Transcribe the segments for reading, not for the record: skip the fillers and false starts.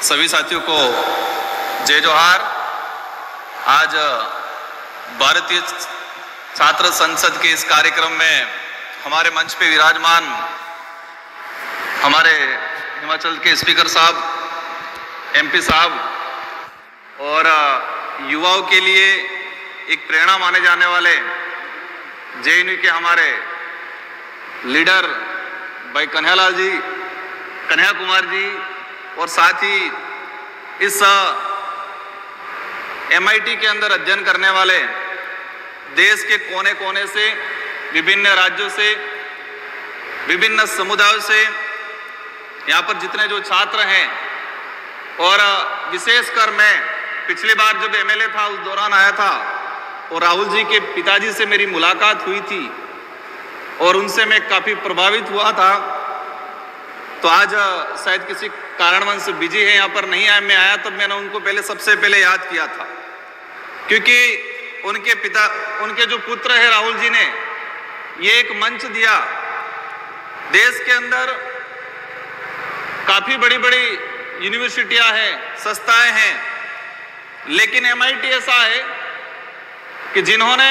सभी साथियों को जय जोहार। आज भारतीय छात्र संसद के इस कार्यक्रम में हमारे मंच पे विराजमान हमारे हिमाचल के स्पीकर साहब, एमपी साहब और युवाओं के लिए एक प्रेरणा माने जाने वाले जेएनयू के हमारे लीडर भाई कन्हैयालाल जी, कन्हैया कुमार जी और साथ ही इस एमआईटी के अंदर अध्ययन करने वाले देश के कोने कोने से, विभिन्न राज्यों से, विभिन्न समुदायों से यहाँ पर जितने जो छात्र हैं, और विशेषकर मैं पिछली बार जब एमएलए था उस दौरान आया था और राहुल जी के पिताजी से मेरी मुलाकात हुई थी और उनसे मैं काफ़ी प्रभावित हुआ था। तो आज शायद किसी कारणवश बिजी है, यहाँ पर नहीं आया, मैं आया तब मैंने उनको सबसे पहले याद किया था, क्योंकि उनके जो पुत्र है राहुल जी ने ये एक मंच दिया। देश के अंदर काफ़ी बड़ी बड़ी यूनिवर्सिटियां हैं, संस्थाएं हैं, लेकिन एमआईटी ऐसा है कि जिन्होंने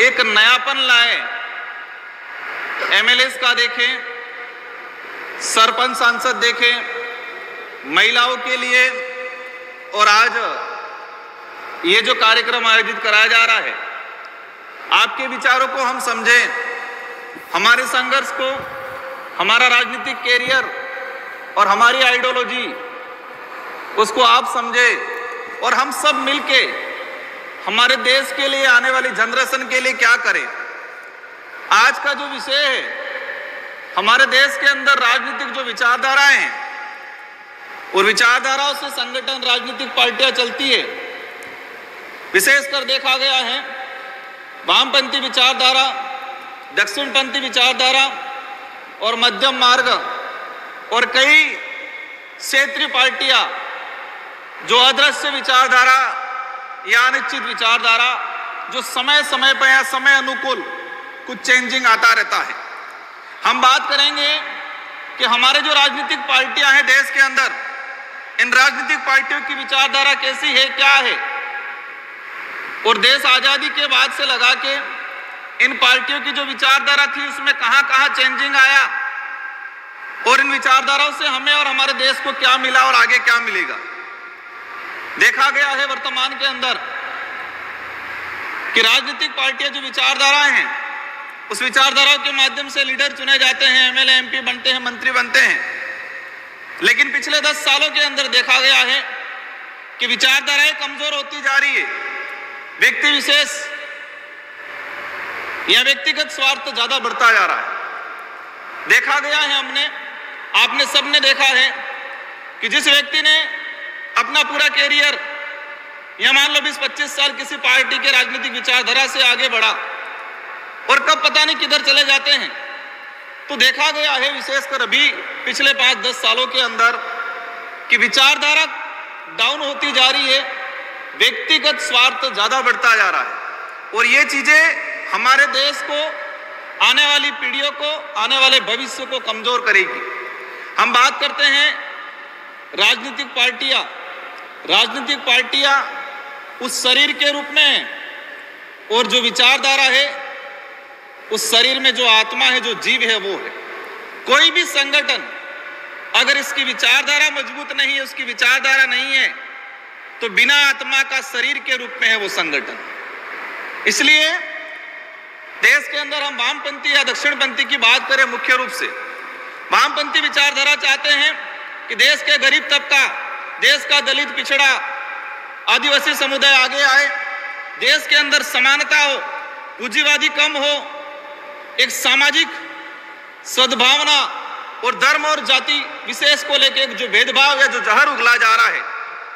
एक नयापन लाए, एमएलएस का देखें, सरपंच सांसद देखें, महिलाओं के लिए, और आज ये जो कार्यक्रम आयोजित कराया जा रहा है, आपके विचारों को हम समझें, हमारे संघर्ष को, हमारा राजनीतिक कैरियर और हमारी आइडियोलॉजी उसको आप समझें और हम सब मिलके हमारे देश के लिए, आने वाली जनरेशन के लिए क्या करें। आज का जो विषय है, हमारे देश के अंदर राजनीतिक जो विचारधाराएं हैं और विचारधाराओं से संगठन, राजनीतिक पार्टियां चलती है। विशेषकर देखा गया है वामपंथी विचारधारा, दक्षिणपंथी विचारधारा और मध्यम मार्ग और कई क्षेत्रीय पार्टियां जो अदृश्य विचारधारा या अनिश्चित विचारधारा, जो समय समय पर या समय अनुकूल कुछ चेंजिंग आता रहता है। हम बात करेंगे कि हमारे जो राजनीतिक पार्टियां हैं देश के अंदर, इन राजनीतिक पार्टियों की विचारधारा कैसी है, क्या है, और देश आजादी के बाद से लगा के इन पार्टियों की जो विचारधारा थी उसमें कहां कहां चेंजिंग आया, और इन विचारधाराओं से हमें और हमारे देश को क्या मिला और आगे क्या मिलेगा। देखा गया है वर्तमान के अंदर कि राजनीतिक पार्टियां जो विचारधाराएं हैं, उस विचारधाराओं के माध्यम से लीडर चुने जाते हैं, एमएलए एमपी बनते हैं, मंत्री बनते हैं, लेकिन पिछले 10 सालों के अंदर देखा गया है कि विचारधाराएं कमजोर होती जा रही है। व्यक्ति विशेष या व्यक्तिगत स्वार्थ ज्यादा बढ़ता जा रहा है। देखा गया है, आपने सबने देखा है कि जिस व्यक्ति ने अपना पूरा कैरियर या मान लो 20-25 साल किसी पार्टी के राजनीतिक विचारधारा से आगे बढ़ा और कब पता नहीं किधर चले जाते हैं, तो देखा गया है विशेषकर अभी पिछले 5-10 सालों के अंदर कि विचारधारा डाउन होती जा रही है, व्यक्तिगत स्वार्थ ज्यादा बढ़ता जा रहा है, और ये चीजें हमारे देश को, आने वाली पीढ़ियों को, आने वाले भविष्य को कमजोर करेगी। हम बात करते हैं राजनीतिक पार्टियां उस शरीर के रूप में है, और जो विचारधारा है उस शरीर में जो आत्मा है, जो जीव है, वो है। कोई भी संगठन अगर इसकी विचारधारा मजबूत नहीं है, उसकी विचारधारा नहीं है, तो बिना आत्मा का शरीर के रूप में है वो संगठन। इसलिए देश के अंदर हम वामपंथी या दक्षिणपंथी की बात करें, मुख्य रूप से वामपंथी विचारधारा चाहते हैं कि देश के गरीब तबका, देश का दलित, पिछड़ा, आदिवासी समुदाय आगे आए, देश के अंदर समानता हो, पूंजीवादी कम हो, एक सामाजिक सद्भावना और धर्म और जाति विशेष को लेकर जो भेदभाव या जो जहर उगला जा रहा है,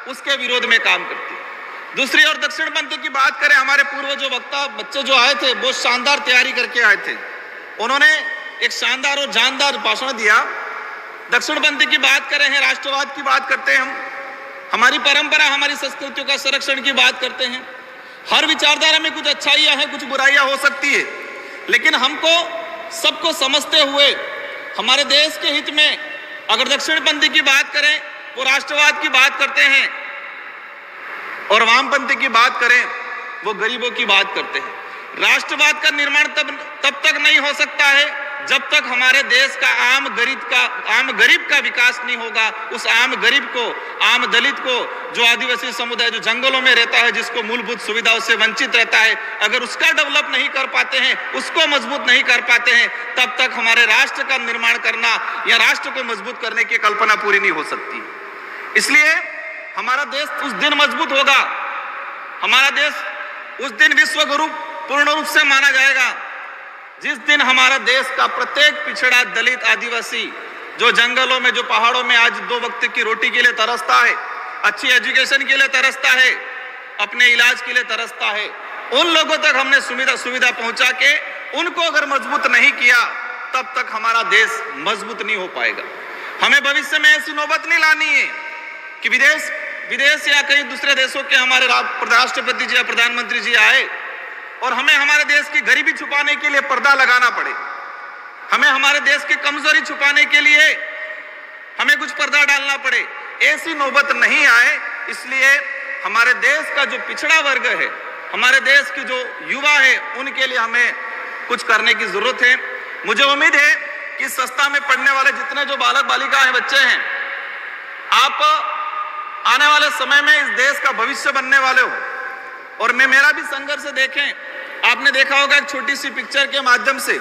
उसके विरोध में काम करती है। दूसरी ओर दक्षिणपंथी की बात करें, हमारे पूर्व जो वक्ता बच्चे जो आए थे, बहुत शानदार तैयारी करके आए थे, उन्होंने एक शानदार और जानदार भाषण दिया। दक्षिणपंथी की बात करें हैं, राष्ट्रवाद की बात करते हैं, हम हमारी परंपरा, हमारी संस्कृतियों का संरक्षण की बात करते हैं। हर विचारधारा में कुछ अच्छाइयां हैं, कुछ बुराइयां हो सकती है, लेकिन हमको सबको समझते हुए हमारे देश के हित में अगर दक्षिणपंथी की बात करें वो राष्ट्रवाद की बात करते हैं, और वामपंथी की बात करें वो गरीबों की बात करते हैं। राष्ट्रवाद का निर्माण तब तक नहीं हो सकता है जब तक हमारे देश का आम गरीब का विकास नहीं होगा। उस आम गरीब को, आम दलित को, जो आदिवासी समुदाय जो जंगलों में रहता है, जिसको मूलभूत सुविधाओं से वंचित रहता है, अगर उसका डेवलप नहीं कर पाते हैं, उसको मजबूत नहीं कर पाते हैं, तब तक हमारे राष्ट्र का निर्माण करना या राष्ट्र को मजबूत करने की कल्पना पूरी नहीं हो सकती। इसलिए हमारा देश उस दिन मजबूत होगा, हमारा देश उस दिन विश्व गुरु पूर्ण रूप से माना जाएगा जिस दिन हमारा देश का प्रत्येक पिछड़ा, दलित, आदिवासी, जो जंगलों में, जो पहाड़ों में आज 2 वक्त की रोटी के लिए तरसता है, अच्छी एजुकेशन के लिए तरसता है, अपने इलाज के लिए तरसता है, उन लोगों तक हमने सुविधा पहुंचा के उनको अगर मजबूत नहीं किया, तब तक हमारा देश मजबूत नहीं हो पाएगा। हमें भविष्य में ऐसी नौबत नहीं लानी है कि विदेश या कई दूसरे देशों के हमारे राष्ट्रपति जी या प्रधानमंत्री जी आए और हमें हमारे देश की गरीबी छुपाने के लिए पर्दा लगाना पड़े, हमें हमारे देश की कमजोरी छुपाने के लिए हमें कुछ पर्दा डालना पड़े। ऐसी नौबत नहीं आए, इसलिए हमारे देश का जो पिछड़ा वर्ग है, हमारे देश के जो युवा है, उनके लिए हमें कुछ करने की जरूरत है। मुझे उम्मीद है कि संस्था में पढ़ने वाले जितने जो बालक बालिकाएं, बच्चे हैं, आप आने वाले समय में इस देश का भविष्य बनने वाले हो। और मेरा भी संघर्ष देखें, आपने देखा होगा एक छोटी सी पिक्चर के माध्यम से,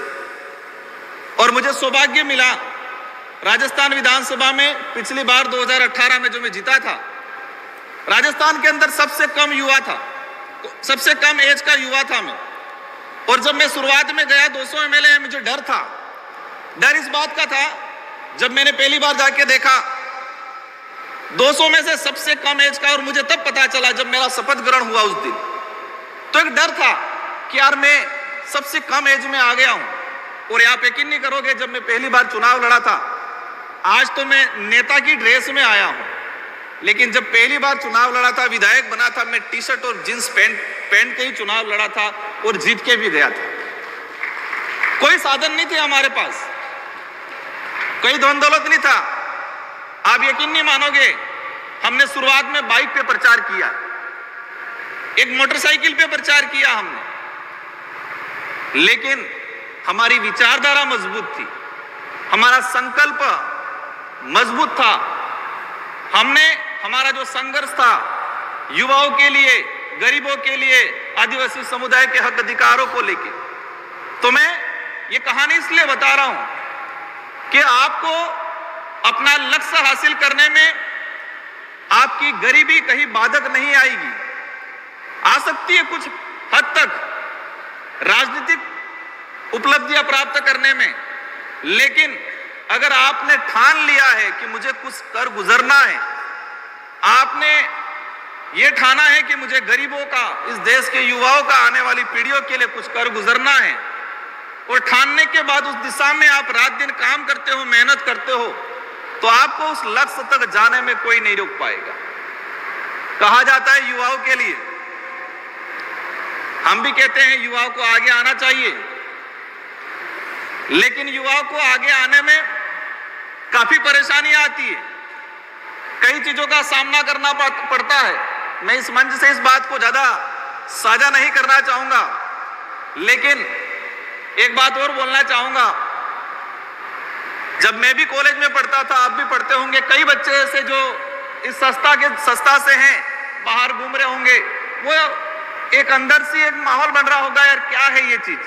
और मुझे सौभाग्य मिला राजस्थान विधानसभा में पिछली बार 2018 में जो मैं जीता था, राजस्थान के अंदर सबसे कम युवा था, सबसे कम एज का युवा था मैं। और जब मैं शुरुआत में गया 200 एमएलए, मुझे डर था। डर इस बात का था, जब मैंने पहली बार जाके देखा 200 में से सबसे कम एज का, और मुझे तब पता चला जब मेरा शपथ ग्रहण हुआ उस दिन, तो एक डर था कि यार मैं सबसे कम एज में आ गया हूं। और आप यकीन नहीं करोगे, जब मैं पहली बार चुनाव लड़ा था, आज तो मैं नेता की ड्रेस में आया हूं, लेकिन जब पहली बार चुनाव लड़ा था, विधायक बना था, मैं टी शर्ट और जींस पैंट के ही चुनाव लड़ा था और जीत के भी गया था। कोई साधन नहीं थे हमारे पास, कोई धन दौलत नहीं था। आप यकीन नहीं मानोगे, हमने शुरुआत में बाइक पे प्रचार किया, एक मोटरसाइकिल पे प्रचार किया हमने, लेकिन हमारी विचारधारा मजबूत थी, हमारा संकल्प मजबूत था। हमने हमारा जो संघर्ष था युवाओं के लिए, गरीबों के लिए, आदिवासी समुदाय के हक अधिकारों को लेके, तो मैं ये कहानी इसलिए बता रहा हूं कि आपको अपना लक्ष्य हासिल करने में आपकी गरीबी कहीं बाधक नहीं आएगी। आ सकती है कुछ हद तक राजनीतिक उपलब्धियां प्राप्त करने में, लेकिन अगर आपने ठान लिया है कि मुझे कुछ कर गुजरना है, आपने ये ठाना है कि मुझे गरीबों का, इस देश के युवाओं का, आने वाली पीढ़ियों के लिए कुछ कर गुजरना है, और ठानने के बाद उस दिशा में आप रात दिन काम करते हो, मेहनत करते हो, तो आपको उस लक्ष्य तक जाने में कोई नहीं रोक पाएगा। कहा जाता है युवाओं के लिए, हम भी कहते हैं युवाओं को आगे आना चाहिए, लेकिन युवाओं को आगे आने में काफी परेशानियां आती है, कई चीजों का सामना करना पड़ता है। मैं इस मंच से इस बात को ज्यादा साझा नहीं करना चाहूंगा, लेकिन एक बात और बोलना चाहूंगा। जब मैं भी कॉलेज में पढ़ता था, आप भी पढ़ते होंगे, कई बच्चे ऐसे जो इस संस्था से हैं, बाहर घूम रहे होंगे, वो एक अंदर से एक माहौल बन रहा होगा, यार क्या है ये चीज,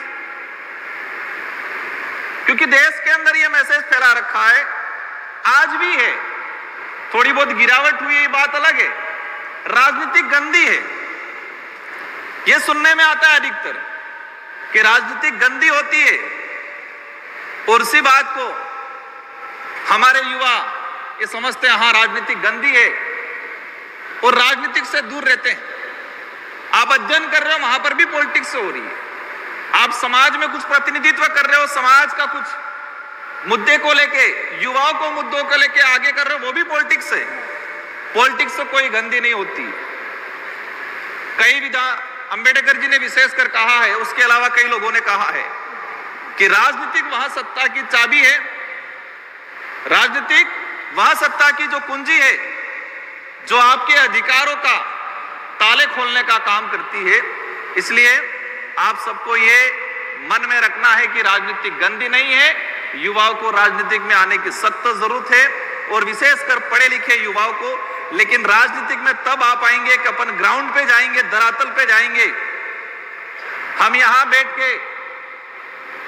क्योंकि देश के अंदर ये मैसेज फैला रखा है, आज भी है, थोड़ी बहुत गिरावट हुई है बात अलग है, राजनीतिक गंदी है। ये सुनने में आता है अधिकतर कि राजनीतिक गंदी होती है, और उसी बात को हमारे युवा ये समझते हैं, हाँ राजनीतिक गंदी है, और राजनीतिक से दूर रहते हैं। आप अध्ययन कर रहे हो, वहां पर भी पॉलिटिक्स हो रही है। आप समाज में कुछ प्रतिनिधित्व कर रहे हो, समाज का कुछ मुद्दे को लेके, युवाओं को मुद्दों को लेके आगे कर रहे हो, वो भी पॉलिटिक्स है। पॉलिटिक्स तो कोई गंदी नहीं होती। कई अंबेडकर जी ने विशेषकर कहा है, उसके अलावा कई लोगों ने कहा है कि राजनीतिक वह सत्ता की चाबी है, राजनीतिक वह सत्ता की जो कुंजी है जो आपके अधिकारों का ताले खोलने का काम करती है। इसलिए आप सबको ये मन में रखना है कि राजनीतिक गंदी नहीं है, युवाओं को राजनीतिक में आने की सख्त जरूरत है, और विशेषकर पढ़े लिखे युवाओं को। लेकिन राजनीतिक में तब आ पाएंगे कि अपन ग्राउंड पे जाएंगे, धरातल पे जाएंगे। हम यहां बैठ के,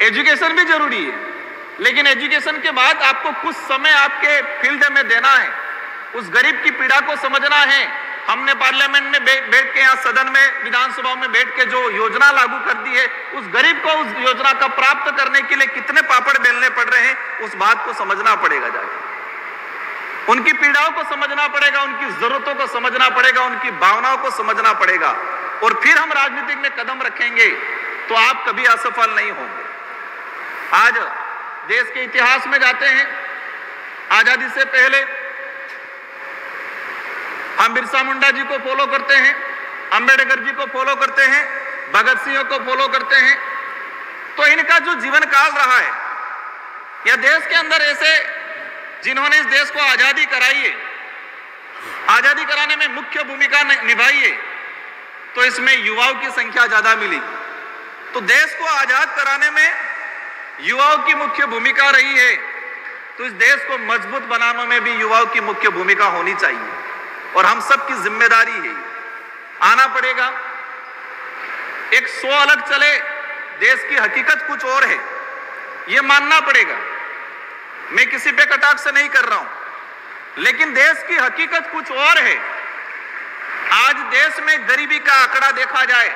एजुकेशन भी जरूरी है, लेकिन एजुकेशन के बाद आपको कुछ समय आपके फील्ड में देना है, उस गरीब की पीड़ा को समझना है। हमने पार्लियामेंट में बैठ के, यहाँ सदन में, विधानसभा में बैठ के जो योजना लागू कर दी है, उस गरीब को उस योजना का प्राप्त करने के लिए कितने पापड़ बेलने पड़ रहे हैं, उस बात को समझना पड़ेगा। जाके उनकी पीड़ाओं को समझना पड़ेगा, उनकी जरूरतों को समझना पड़ेगा, उनकी भावनाओं को समझना पड़ेगा, और फिर हम राजनीतिक में कदम रखेंगे तो आप कभी असफल नहीं होंगे। आज देश के इतिहास में जाते हैं, आजादी से पहले हम बिरसा मुंडा जी को फॉलो करते हैं, अंबेडकर जी को फॉलो करते हैं, भगत सिंह को फॉलो करते हैं। तो इनका जो जीवन काल रहा है, या देश के अंदर ऐसे जिन्होंने इस देश को आजादी कराई है, आजादी कराने में मुख्य भूमिका निभाई है, तो इसमें युवाओं की संख्या ज्यादा मिली। तो देश को आजाद कराने में युवाओं की मुख्य भूमिका रही है, तो इस देश को मजबूत बनाने में भी युवाओं की मुख्य भूमिका होनी चाहिए, और हम सब की जिम्मेदारी है। आना पड़ेगा। एक 100 अलग चले, देश की हकीकत कुछ और है, यह मानना पड़ेगा। मैं किसी पे कटाक्ष नहीं कर रहा हूं, लेकिन देश की हकीकत कुछ और है। आज देश में गरीबी का आंकड़ा देखा जाए,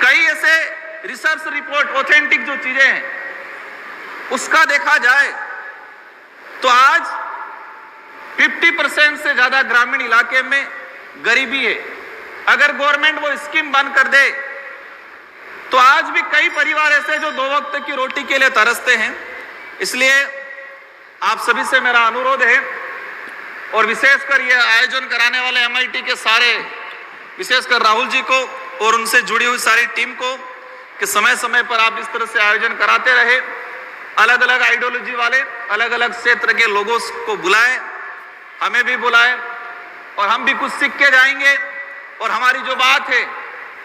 कई ऐसे रिसर्च रिपोर्ट, ऑथेंटिक जो चीजें हैं, उसका देखा जाए तो आज 50% से ज्यादा ग्रामीण इलाके में गरीबी है। अगर गवर्नमेंट वो स्कीम बंद कर दे तो आज भी कई परिवार ऐसे जो 2 वक्त की रोटी के लिए तरसते हैं। इसलिए आप सभी से मेरा अनुरोध है, और विशेषकर ये आयोजन कराने वाले MIT के सारे, विशेषकर राहुल जी को और उनसे जुड़ी हुई सारी टीम को, कि समय समय पर आप इस तरह से आयोजन कराते रहे। अलग अलग आइडियोलॉजी वाले, अलग अलग क्षेत्र के लोगों को बुलाएं, हमें भी बुलाएं, और हम भी कुछ सीख के जाएंगे। और हमारी जो बात है,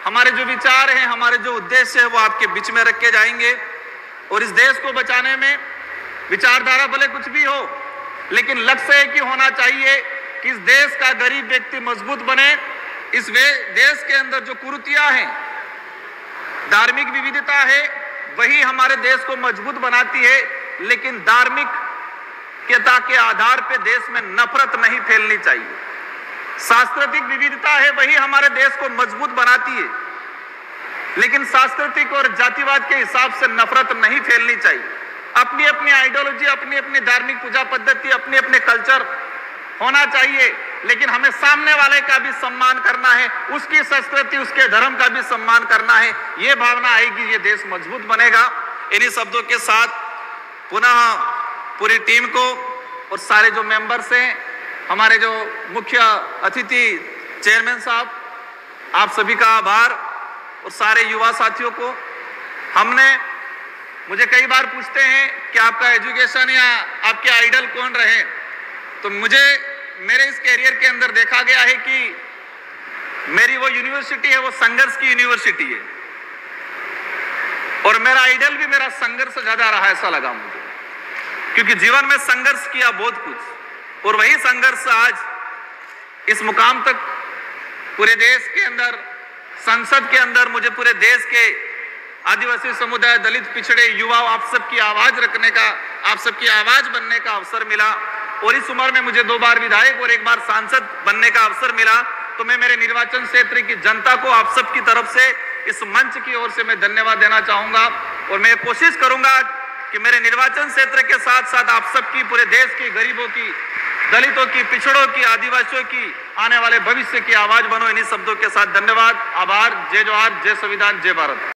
हमारे जो विचार हैं, हमारे जो उद्देश्य है, वो आपके बीच में रख के जाएंगे। और इस देश को बचाने में विचारधारा भले कुछ भी हो, लेकिन लक्ष्य एक ही होना चाहिए कि इस देश का गरीब व्यक्ति मजबूत बने। इस देश के अंदर जो कुरीतियां हैं, धार्मिक विविधता है, वही हमारे देश को मजबूत बनाती है। लेकिन धार्मिकता के आधार पे देश में नफरत नहीं फैलनी चाहिए। सांस्कृतिक विविधता है, वही हमारे देश को मजबूत बनाती है, लेकिन सांस्कृतिक और जातिवाद के हिसाब से नफरत नहीं फैलनी चाहिए। अपनी अपनी आइडियोलॉजी, अपनी अपनी धार्मिक पूजा पद्धति, अपने अपने कल्चर होना चाहिए, लेकिन हमें सामने वाले का भी सम्मान करना है, उसकी संस्कृति, उसके धर्म का भी सम्मान करना है। ये भावना आएगी, ये देश मजबूत बनेगा। इन्हीं शब्दों के साथ पुनः पूरी टीम को और सारे जो मेंबर्स हैं, हमारे जो मुख्य अतिथि चेयरमैन साहब, आप सभी का आभार, और सारे युवा साथियों को। मुझे कई बार पूछते हैं कि आपका एजुकेशन या आपके आइडल कौन रहे, तो मेरे इस कैरियर के अंदर देखा गया है कि मेरी वो यूनिवर्सिटी है, वो संघर्ष की यूनिवर्सिटी है, और मेरा आइडल भी मेरा संघर्ष ज्यादा रहा, ऐसा लगा मुझे, क्योंकि जीवन में संघर्ष किया बहुत कुछ, और वही संघर्ष आज इस मुकाम तक पूरे देश के अंदर, संसद के अंदर, मुझे पूरे देश के आदिवासी समुदाय, दलित, पिछड़े युवाओं, आप सबकी आवाज रखने का, आप सबकी आवाज बनने का अवसर मिला। और इस उम्र में मुझे 2 बार विधायक और 1 बार सांसद बनने का अवसर मिला। तो मैं मेरे निर्वाचन क्षेत्र की जनता को, आप सबकी तरफ से, इस मंच की ओर से मैं धन्यवाद देना चाहूंगा। और मैं कोशिश करूंगा कि मेरे निर्वाचन क्षेत्र के साथ साथ आप सबकी, पूरे देश की, गरीबों की, दलितों की, पिछड़ों की, आदिवासियों की आने वाले भविष्य की आवाज बनो। इन्हीं शब्दों के साथ धन्यवाद, आभार। जय जोहार, जय संविधान, जय भारत।